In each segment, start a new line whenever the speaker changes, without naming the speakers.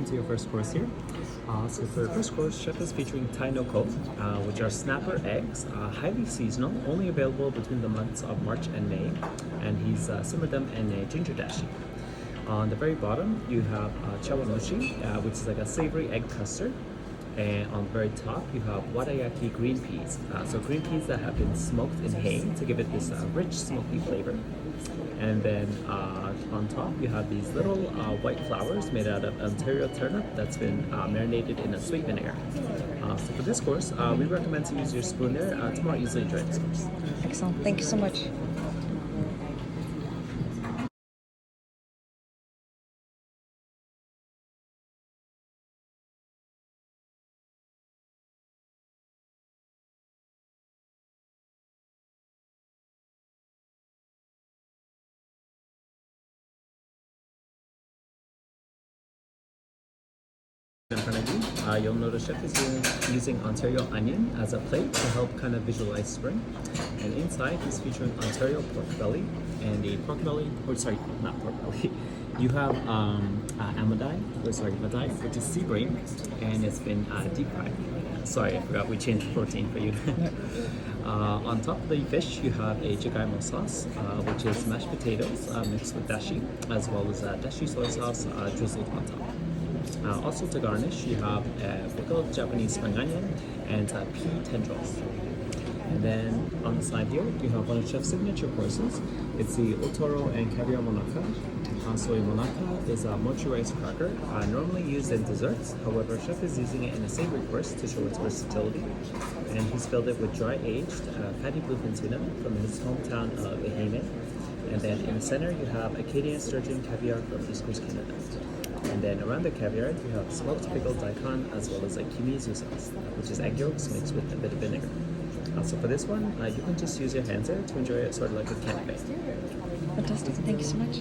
to your first course here. So for the first course, chef is featuring Thai no ko, which are snapper eggs, highly seasonal, only available between the months of March and May, and he's simmered them in a ginger dashi. On the very bottom, you have chawamushi, which is like a savory egg custard. And on the very top, you have wadayaki green peas. So green peas that have been smoked in hay to give it this rich, smoky flavor. And then on top, you have these little white flowers made out of Ontario turnip that's been marinated in a sweet vinegar. So for this course, we recommend to use your spoon there to more easily enjoy this course.
Excellent. Thank you so much.
In front of you, you'll notice chef is using Ontario onion as a plate to help kind of visualize spring. And inside, he's featuring Ontario pork belly and a pork belly, or sorry, not pork belly. You have madai, which is sea bream, and it's been deep fried. Sorry, I forgot we changed the protein for you. On top of the fish, you have a jjigae sauce, which is mashed potatoes mixed with dashi, as well as dashi soy sauce drizzled on top. Also to garnish, you have pickled Japanese spring onion and pea tendrils. And then on the side here, you have one of chef's signature courses. It's the otoro and caviar monaka. So a monaka is a mochi rice cracker, normally used in desserts. However, chef is using it in a savory course to show its versatility. And he's filled it with dry-aged fatty bluefin tuna from his hometown of Ehime. And then in the center, you have Acadian sturgeon caviar from East Coast Canada. And then around the caviar, you have smoked pickled daikon as well as a kimizu sauce, which is egg yolks mixed with a bit of vinegar. So for this one, you can just use your hands there to enjoy it sort of like a canapé.
Fantastic. Thank you so much.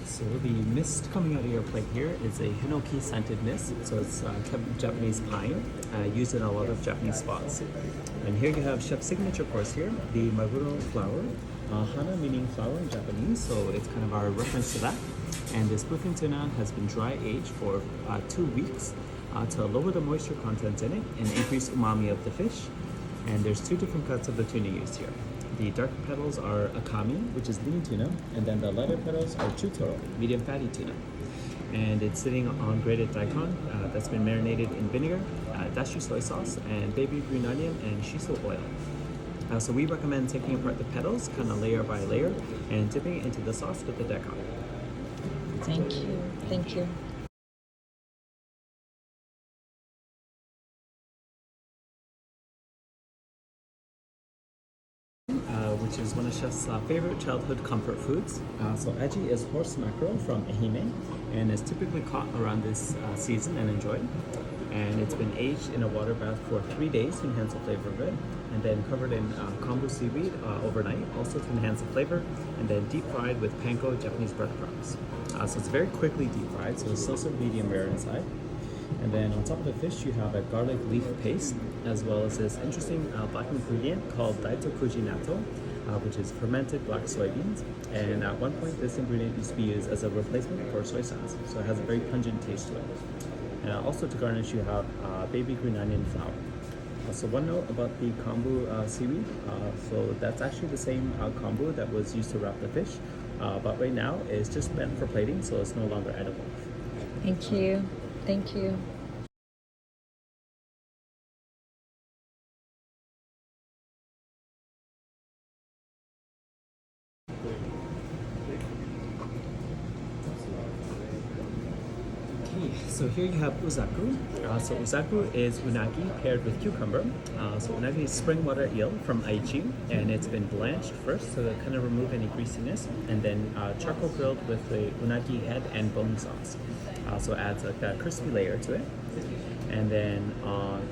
So the mist coming out of your plate here is a hinoki scented mist. So it's Japanese pine, used in a lot of Japanese spots. And here you have chef's signature course here, the Maguro flower. Hana meaning flower in Japanese, so it's kind of our reference to that. And this bluefin tuna has been dry aged for 2 weeks to lower the moisture content in it and increase umami of the fish. And there's 2 different cuts of the tuna used here. The darker petals are akami, which is lean tuna, and then the lighter petals are chutoro, medium fatty tuna. And it's sitting on grated daikon that's been marinated in vinegar, dashi soy sauce, and baby green onion and shiso oil. So we recommend taking apart the petals, kind of layer by layer, and dipping it into the sauce with the daikon.
Thank you. Thank you.
Which is one of chef's favorite childhood comfort foods. So aji is horse mackerel from Ehime, and is typically caught around this season and enjoyed. And it's been aged in a water bath for 3 days to enhance the flavor of it, and then covered in kombu seaweed overnight, also to enhance the flavor, and then deep fried with panko Japanese breadcrumbs. So it's very quickly deep fried, so it's also medium rare inside. And then on top of the fish, you have a garlic leaf paste, as well as this interesting black ingredient called daitokuji natto, which is fermented black soybeans. And at one point, this ingredient used to be used as a replacement for soy sauce, so it has a very pungent taste to it. And also to garnish, you have baby green onion flour. So one note about the kombu seaweed, so that's actually the same kombu that was used to wrap the fish, but right now it's just meant for plating, so it's no longer edible.
Thank you. Thank you.
So here you have uzaku. So uzaku is unagi paired with cucumber. So unagi is spring water eel from Aichi, and it's been blanched first to kind of remove any greasiness, and then charcoal grilled with the unagi head and bone sauce. So it adds like a crispy layer to it. And then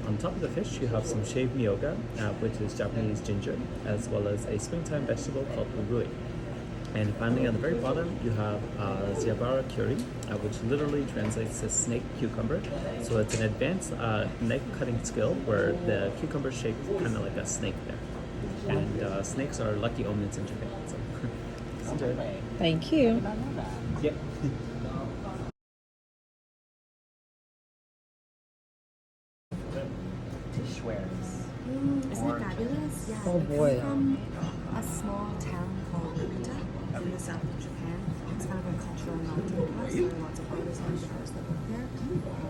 on top of the fish, you have some shaved miyoga, which is Japanese ginger, as well as a springtime vegetable called urui. And finally, on the very bottom, you have ziabara curry, which literally translates to snake cucumber. So it's an advanced knife cutting skill where the cucumber is shaped kind of like a snake there. And snakes are lucky omens in Japan. So enjoy.
Thank you.
Yeah.
Dishwares.
Isn't it fabulous? Yeah.
Oh, boy.
I come from a small town called Narita in the south of Japan. It's kind of a cultural melting pot. There are lots of artists and guitarists that live there.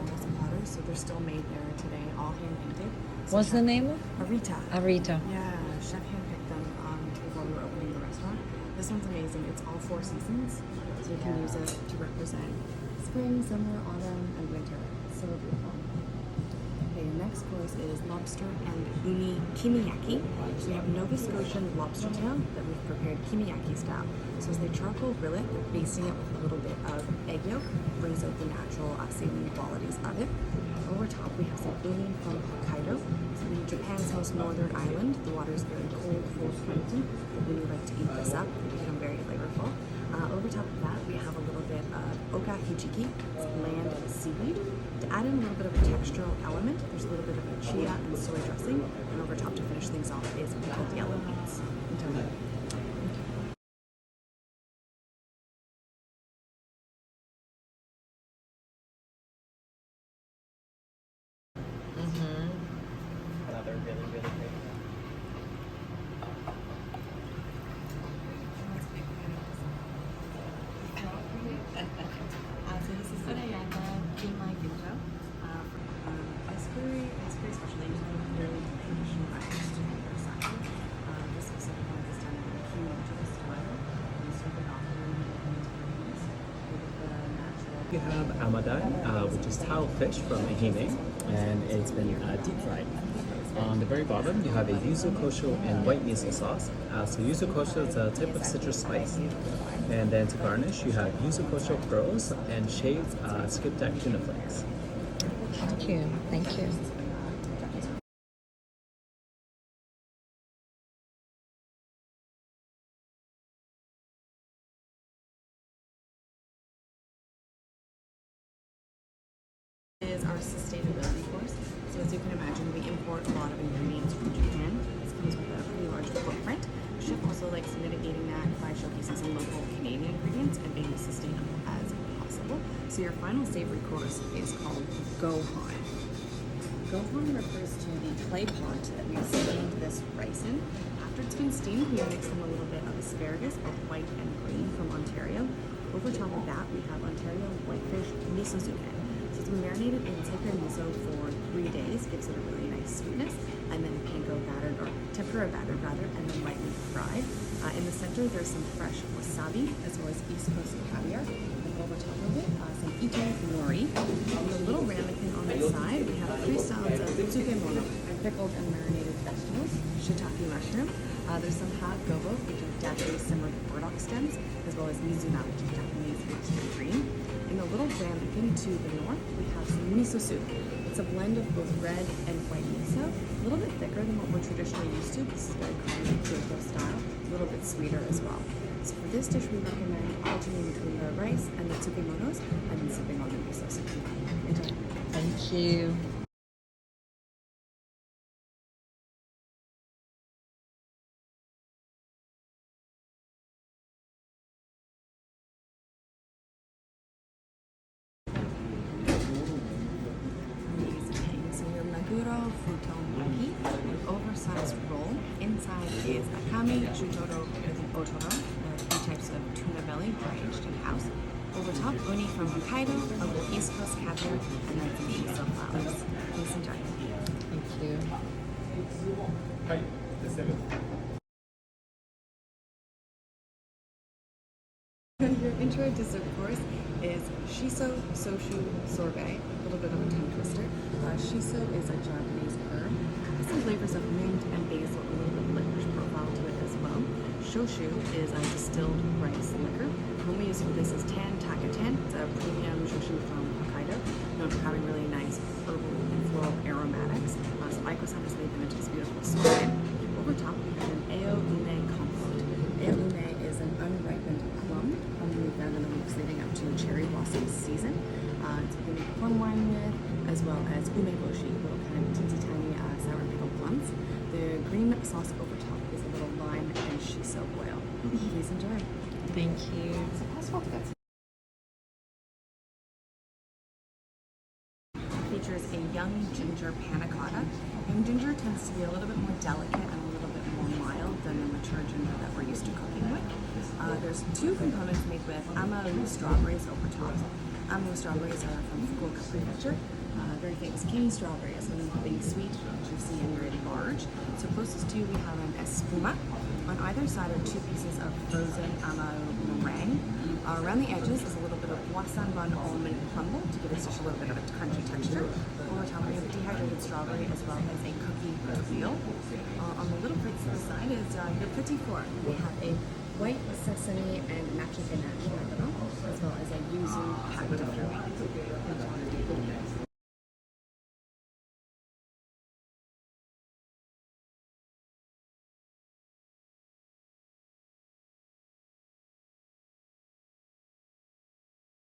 Lots of potters, so they're still made there today, all hand painted. So
What's the name?
Arita.
Arita.
Yeah, chef handpicked them before we were opening the restaurant. This one's amazing. It's all 4 seasons, so you can use it to represent spring, summer, autumn, and winter. So beautiful. Okay, next course is lobster and uni kimiyaki. So we have Nova Scotian lobster tail that we've prepared kimiyaki style. So as they charcoal grill it, they're basting it with a little bit of egg yolk, brings out the natural savory qualities of it. Over top, we have some uni from Hokkaido. So in Japan's most northern island, the water is very cold, full of plankton. When you like to eat this up, they become very flavorful. Over top of that, we have a little bit of oka hijiki, it's land seaweed. To add in a little bit of a textural element, there's a little bit of a chia and soy dressing, and over top to finish things off is pickled yellow beans. Enjoy.
Another really, really great.
So this is Sarayana Kinmai Ginjo. Ice curry especially usually really traditional Irish to the other side. This specific one is done in a Kyoto style. We serve it often in Italians with the natural.
You have amadai, which is tao fish from Ehime, and it's been deep fried. On the very bottom, you have a yuzu kosho and white miso sauce. So yuzu kosho is a type of citrus spice. And then to garnish, you have yuzu kosho pearls and shaved skipjack tuna flakes.
Thank you. Thank you.
Is our sustainability course. So as you can imagine, we import a lot of ingredients from Japan. This comes with a pretty large footprint. Chef also likes mitigating that by showcasing some local Canadian ingredients and being as sustainable as possible. So your final savory course is called Gohan. Gohan refers to the clay pot that we steamed this rice in. After it's been steamed, we mix in a little bit of asparagus, both white and green, from Ontario. Over top of that, we have Ontario whitefish miso zuke. So it's been marinated in sacred miso for 3 days, gives it a really nice sweetness, and then panko battered, or tempura battered rather, and then lightly fried. In the center, there's some fresh wasabi, as well as East Coast caviar. And over top of it, some ito nori. On the little ramekin on the side, we have 3 styles of tsukemono, pickled and marinated vegetables, shiitake mushroom. There's some hot gobo, which are Japanese simmered burdock stems, as well as mizuna, which is Japanese mustard green. In the little ramekin to the north, we have some miso soup. It's a blend of both red and white miso, a little bit thicker than what we're traditionally used to. This is very common Kyoto style, a little bit sweeter as well. So for this dish, we recommend alternating between the rice and the tsukemonos, and then sipping on the miso soup. Enjoy.
Thank you.
So your Maguro futonmaki, an oversized roll. Inside is akami, chutoro, and otoro, 3 types of tuna belly dry-aged in-house. Over top, uni from Hokkaido, a little East Coast caviar, and then some shiso flowers. Please enjoy.
Thank you.
Your intro dessert course is Shiso Soshu Sorbet, a little bit of a tongue twister. Shiso is a Japanese herb. Has some flavors of mint and basil, a little bit of licorice profile to it as well. Shoshu is a distilled rice liquor. What we use for this is Tan. It's a premium shoshu from Hokkaido, known for having really nice herbal and floral aromatics. So Aiko-san has made them into this beautiful sorbet. Over top, we have an Eo Ume compote. Eo Ume is an unripened plum we found in the weeks leading up to cherry blossom season. It's what we make plum wine with, as well as umeboshi, little kind of teensy tiny sour pickled plums. The green sauce over top is a little lime and shiso oil. Please enjoy.
Thank you.
Is it possible to get some? Features a young ginger panacotta. Young ginger tends to be a little bit more delicate and a little bit more mild than the mature ginger that we're used to cooking with. There's two components made with Amaru strawberries over top. Amaru strawberries are from Fukuoka Prefecture. Very famous king strawberries, known for being sweet, juicy, and very large. So closest to we have an espuma. On either side are two pieces of frozen Amaru meringue. Around the edges is a little bit of wasan bun almond crumble to give it just a little bit of a crunchy texture. Over top we have a dehydrated strawberry as well as a cookie wheel. On the little bits to the side is the petit four. We have a white sesame and matcha ganache macaroni, as well as a yuzu packed